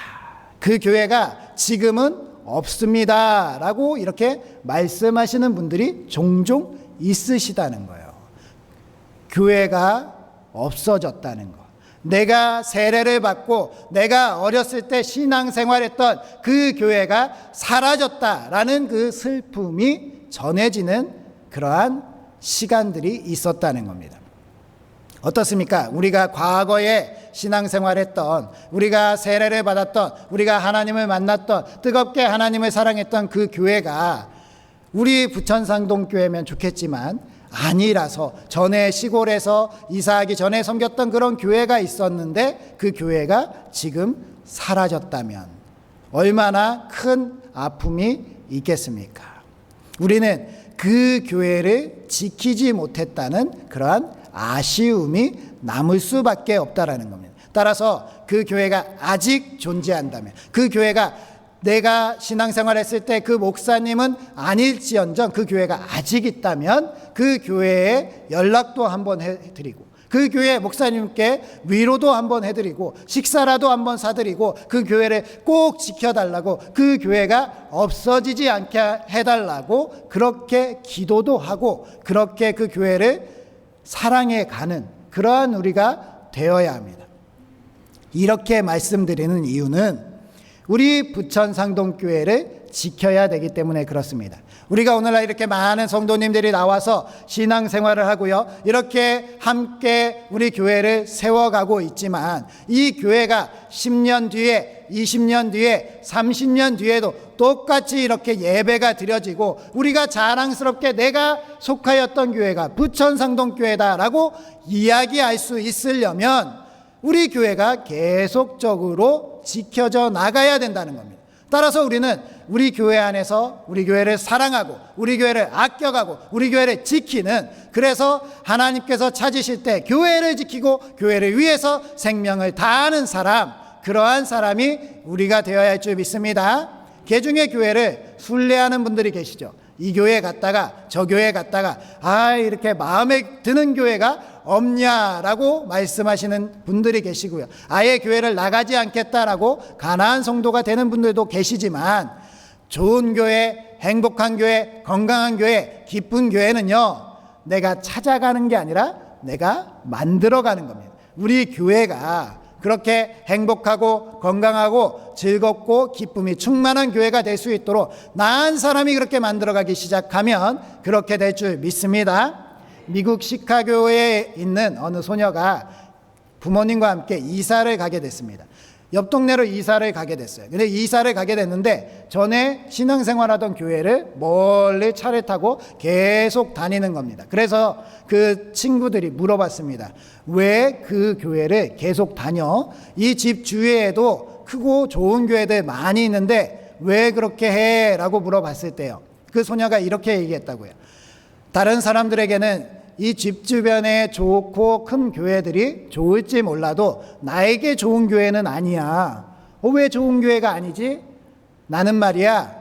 그 교회가 지금은 없습니다 라고 이렇게 말씀하시는 분들이 종종 있으시다는 거예요. 교회가 없어졌다는 것, 내가 세례를 받고 내가 어렸을 때 신앙생활했던 그 교회가 사라졌다라는 그 슬픔이 전해지는 그러한 시간들이 있었다는 겁니다. 어떻습니까? 우리가 과거에 신앙생활했던, 우리가 세례를 받았던, 우리가 하나님을 만났던, 뜨겁게 하나님을 사랑했던 그 교회가 우리 부천상동교회면 좋겠지만 아니라서, 전에 시골에서 이사하기 전에 섬겼던 그런 교회가 있었는데 그 교회가 지금 사라졌다면 얼마나 큰 아픔이 있겠습니까? 우리는 그 교회를 지키지 못했다는 그러한 아쉬움이 남을 수밖에 없다라는 겁니다. 따라서 그 교회가 아직 존재한다면, 그 교회가 내가 신앙생활 했을 때 그 목사님은 아닐지언정 그 교회가 아직 있다면 그 교회에 연락도 한번 해드리고, 그 교회 목사님께 위로도 한번 해드리고, 식사라도 한번 사드리고, 그 교회를 꼭 지켜달라고, 그 교회가 없어지지 않게 해달라고 그렇게 기도도 하고, 그렇게 그 교회를 사랑해 가는 그러한 우리가 되어야 합니다. 이렇게 말씀드리는 이유는 우리 부천상동교회를 지켜야 되기 때문에 그렇습니다. 우리가 오늘날 이렇게 많은 성도님들이 나와서 신앙생활을 하고요, 이렇게 함께 우리 교회를 세워가고 있지만 이 교회가 10년 뒤에, 20년 뒤에, 30년 뒤에도 똑같이 이렇게 예배가 드려지고 우리가 자랑스럽게 내가 속하였던 교회가 부천상동교회다라고 이야기할 수 있으려면 우리 교회가 계속적으로 지켜져 나가야 된다는 겁니다. 따라서 우리는 우리 교회 안에서 우리 교회를 사랑하고 우리 교회를 아껴가고 우리 교회를 지키는, 그래서 하나님께서 찾으실 때 교회를 지키고 교회를 위해서 생명을 다하는 사람, 그러한 사람이 우리가 되어야 할 줄 믿습니다. 개중의 교회를 순례하는 분들이 계시죠. 이 교회 갔다가 저 교회 갔다가 이렇게 마음에 드는 교회가 없냐라고 말씀하시는 분들이 계시고요, 아예 교회를 나가지 않겠다라고 가난한 성도가 되는 분들도 계시지만, 좋은 교회, 행복한 교회, 건강한 교회, 기쁜 교회는요, 내가 찾아가는 게 아니라 내가 만들어가는 겁니다. 우리 교회가 그렇게 행복하고 건강하고 즐겁고 기쁨이 충만한 교회가 될 수 있도록 나은 사람이 그렇게 만들어가기 시작하면 그렇게 될 줄 믿습니다. 미국 시카고에 있는 어느 소녀가 부모님과 함께 이사를 가게 됐습니다. 옆 동네로 이사를 가게 됐어요. 근데 이사를 가게 됐는데 전에 신앙생활하던 교회를 멀리 차를 타고 계속 다니는 겁니다. 그래서 그 친구들이 물어봤습니다. 왜 그 교회를 계속 다녀? 이 집 주위에도 크고 좋은 교회들 많이 있는데 왜 그렇게 해? 라고 물어봤을 때요, 그 소녀가 이렇게 얘기했다고요. 다른 사람들에게는 이 집 주변에 좋고 큰 교회들이 좋을지 몰라도 나에게 좋은 교회는 아니야. 왜 좋은 교회가 아니지? 나는 말이야,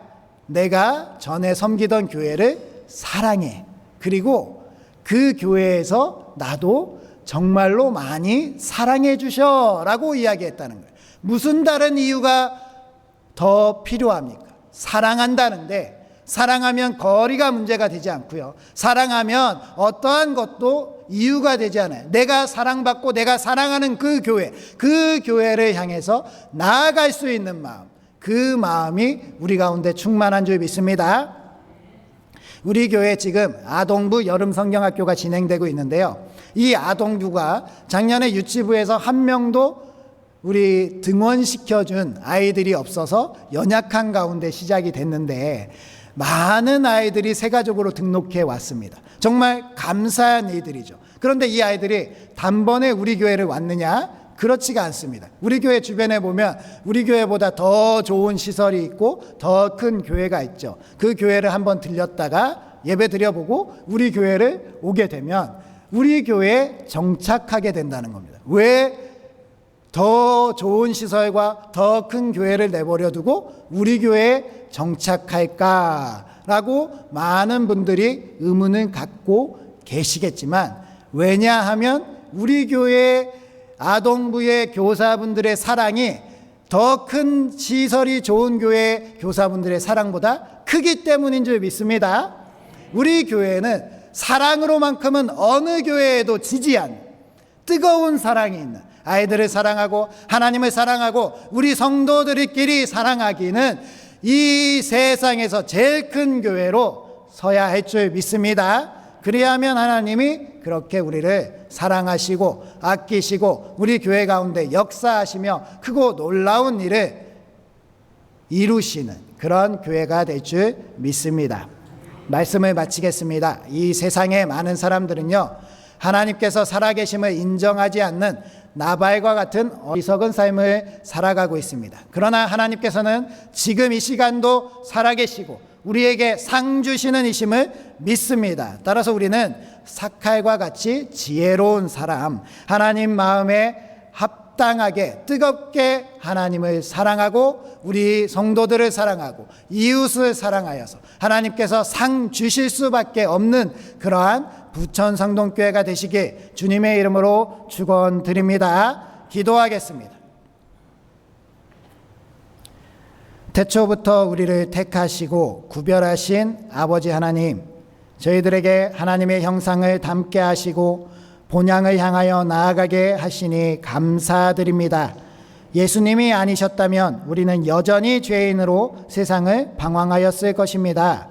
내가 전에 섬기던 교회를 사랑해. 그리고 그 교회에서 나도 정말로 많이 사랑해 주셔라고 이야기했다는 거예요. 무슨 다른 이유가 더 필요합니까? 사랑한다는데, 사랑하면 거리가 문제가 되지 않고요, 사랑하면 어떠한 것도 이유가 되지 않아요. 내가 사랑받고 내가 사랑하는 그 교회를 향해서 나아갈 수 있는 마음, 그 마음이 우리 가운데 충만한 줄 믿습니다. 우리 교회 지금 아동부 여름성경학교가 진행되고 있는데요, 이 아동부가 작년에 유치부에서 한 명도 우리 등원시켜준 아이들이 없어서 연약한 가운데 시작이 됐는데 많은 아이들이 새가족으로 등록해 왔습니다. 정말 감사한 일들이죠. 그런데 이 아이들이 단번에 우리 교회를 왔느냐? 그렇지가 않습니다. 우리 교회 주변에 보면 우리 교회보다 더 좋은 시설이 있고 더 큰 교회가 있죠. 그 교회를 한번 들렸다가 예배 드려보고 우리 교회를 오게 되면 우리 교회에 정착하게 된다는 겁니다. 왜 더 좋은 시설과 더 큰 교회를 내버려 두고 우리 교회에 정착할까라고 많은 분들이 의문을 갖고 계시겠지만, 왜냐하면 우리 교회 아동부의 교사분들의 사랑이 더 큰 시설이 좋은 교회 교사분들의 사랑보다 크기 때문인 줄 믿습니다. 우리 교회는 사랑으로만큼은 어느 교회에도 지지 않는 뜨거운 사랑이 있는 아이들을 사랑하고 하나님을 사랑하고 우리 성도들끼리 사랑하기는 이 세상에서 제일 큰 교회로 서야 할 줄 믿습니다. 그리하면 하나님이 그렇게 우리를 사랑하시고 아끼시고 우리 교회 가운데 역사하시며 크고 놀라운 일을 이루시는 그런 교회가 될 줄 믿습니다. 말씀을 마치겠습니다. 이 세상의 많은 사람들은요, 하나님께서 살아계심을 인정하지 않는 나발과 같은 어리석은 삶을 살아가고 있습니다. 그러나 하나님께서는 지금 이 시간도 살아계시고 우리에게 상 주시는 이심을 믿습니다. 따라서 우리는 삭칼과 같이 지혜로운 사람, 하나님 마음에 합당하게 뜨겁게 하나님을 사랑하고 우리 성도들을 사랑하고 이웃을 사랑하여서 하나님께서 상 주실 수밖에 없는 그러한 부천성동교회가 되시길 주님의 이름으로 축원드립니다. 기도하겠습니다. 태초부터 우리를 택하시고 구별하신 아버지 하나님, 저희들에게 하나님의 형상을 담게 하시고 본향을 향하여 나아가게 하시니 감사드립니다. 예수님이 아니셨다면 우리는 여전히 죄인으로 세상을 방황하였을 것입니다.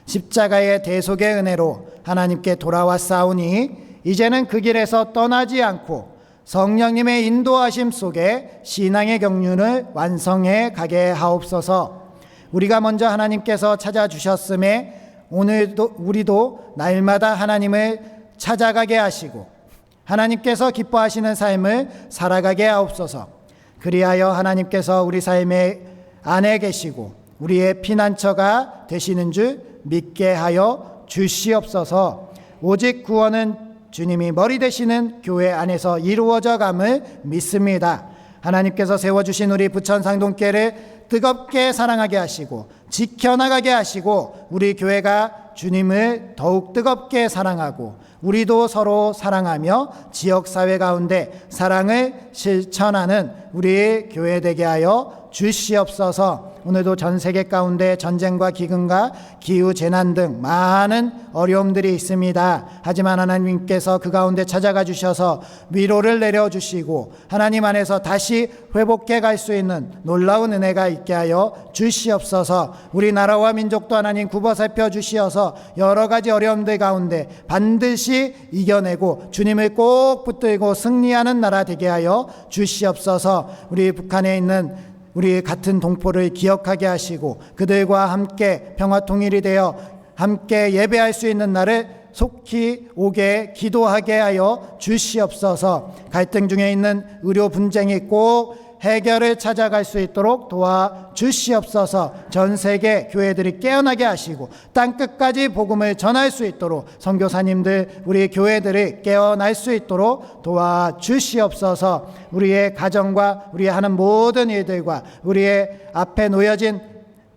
십자가의 대속의 은혜로 하나님께 돌아왔사오니 이제는 그 길에서 떠나지 않고 성령님의 인도하심 속에 신앙의 경륜을 완성해 가게 하옵소서. 우리가 먼저 하나님께서 찾아주셨음에 오늘도 우리도 날마다 하나님을 찾아가게 하시고 하나님께서 기뻐하시는 삶을 살아가게 하옵소서. 그리하여 하나님께서 우리 삶의 안에 계시고 우리의 피난처가 되시는 줄 믿게 하여 주시옵소서. 오직 구원은 주님이 머리 되시는 교회 안에서 이루어져 감을 믿습니다. 하나님께서 세워주신 우리 부천상동교회를 뜨겁게 사랑하게 하시고 지켜나가게 하시고 우리 교회가 주님을 더욱 뜨겁게 사랑하고 우리도 서로 사랑하며 지역사회 가운데 사랑을 실천하는 우리의 교회 되게 하여 주시옵소서. 오늘도 전 세계 가운데 전쟁과 기근과 기후재난 등 많은 어려움들이 있습니다. 하지만 하나님께서 그 가운데 찾아가 주셔서 위로를 내려주시고 하나님 안에서 다시 회복해 갈 수 있는 놀라운 은혜가 있게 하여 주시옵소서. 우리나라와 민족도 하나님 굽어 살펴 주시어서 여러 가지 어려움들 가운데 반드시 이겨내고 주님을 꼭 붙들고 승리하는 나라 되게 하여 주시옵소서. 우리 북한에 있는 우리 같은 동포를 기억하게 하시고 그들과 함께 평화 통일이 되어 함께 예배할 수 있는 날을 속히 오게 기도하게 하여 주시옵소서. 갈등 중에 있는 의료 분쟁이 꼭 해결을 찾아갈 수 있도록 도와주시옵소서. 전 세계 교회들이 깨어나게 하시고 땅끝까지 복음을 전할 수 있도록 선교사님들 우리 교회들이 깨어날 수 있도록 도와주시옵소서. 우리의 가정과 우리의 하는 모든 일들과 우리의 앞에 놓여진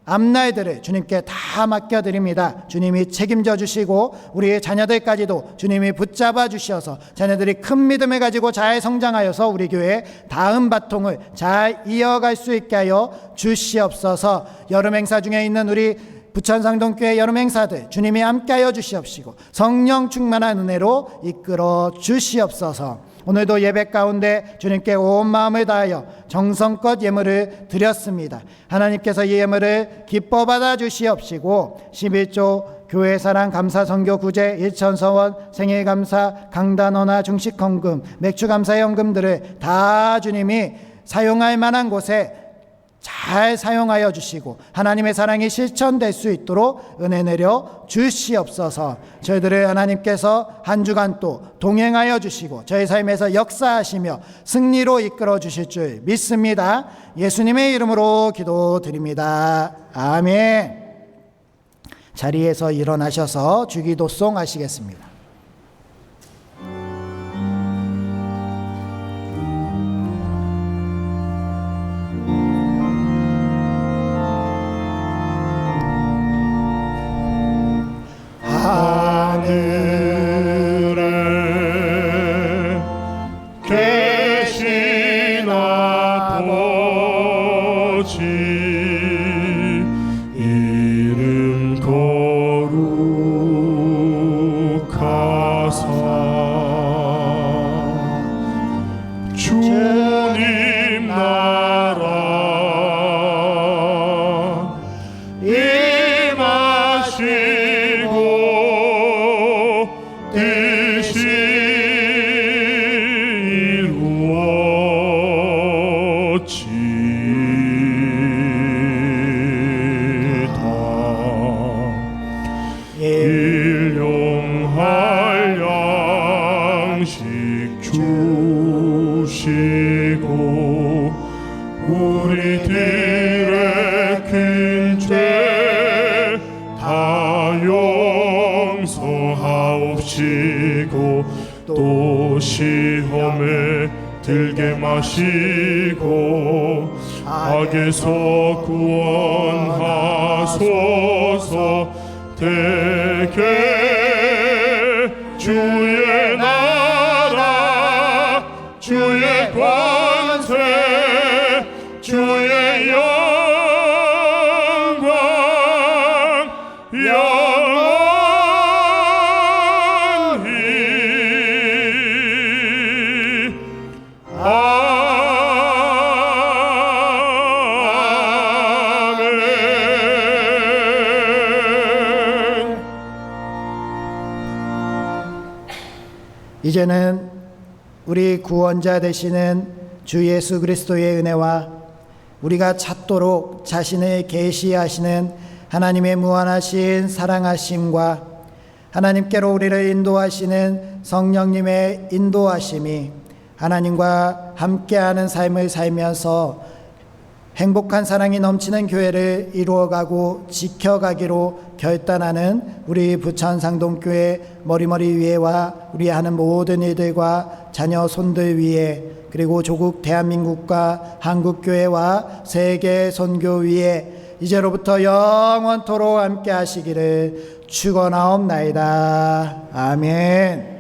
앞날들을 주님께 다 맡겨드립니다. 주님이 책임져 주시고 우리의 자녀들까지도 주님이 붙잡아 주셔서 자녀들이 큰 믿음을 가지고 잘 성장하여서 우리 교회의 다음 바통을 잘 이어갈 수 있게 하여 주시옵소서. 여름 행사 중에 있는 우리 부천상동교회 여름 행사들 주님이 함께하여 주시옵시고 성령 충만한 은혜로 이끌어 주시옵소서. 오늘도 예배 가운데 주님께 온 마음을 다하여 정성껏 예물을 드렸습니다. 하나님께서 이 예물을 기뻐 받아 주시옵시고 11조 교회사랑 감사선교 구제 일천서원 생일감사 강단원화 중식헌금 맥주감사연금들을 다 주님이 사용할 만한 곳에 잘 사용하여 주시고 하나님의 사랑이 실천될 수 있도록 은혜 내려 주시옵소서. 저희들을 하나님께서 한 주간 또 동행하여 주시고 저희 삶에서 역사하시며 승리로 이끌어 주실 줄 믿습니다. 예수님의 이름으로 기도드립니다. 아멘. 자리에서 일어나셔서 주기도송 하시겠습니다. 하늘에 계신 아버지 이름 거룩하시며 임하시고 뜻이 이루어지다. 일용할 양식 주시고 우리들의 큰 죄 다 용서하옵시고 또 시험에 들게 마시고 악에서 구원하소서. 대개 주의 나라 주의 권세 주의 영광 영원히 아멘. 이제는 우리 구원자 되시는 주 예수 그리스도의 은혜와 우리가 찾도록 자신을 계시하시는 하나님의 무한하신 사랑하심과 하나님께로 우리를 인도하시는 성령님의 인도하심이 하나님과 함께하는 삶을 살면서 행복한 사랑이 넘치는 교회를 이루어가고 지켜가기로 결단하는 우리 부천상동교회 머리머리 위에와 우리 하는 모든 일들과 자녀 손들 위에 그리고 조국 대한민국과 한국교회와 세계 선교 위에 이제로부터 영원토록 함께 하시기를 축원하옵나이다. 아멘.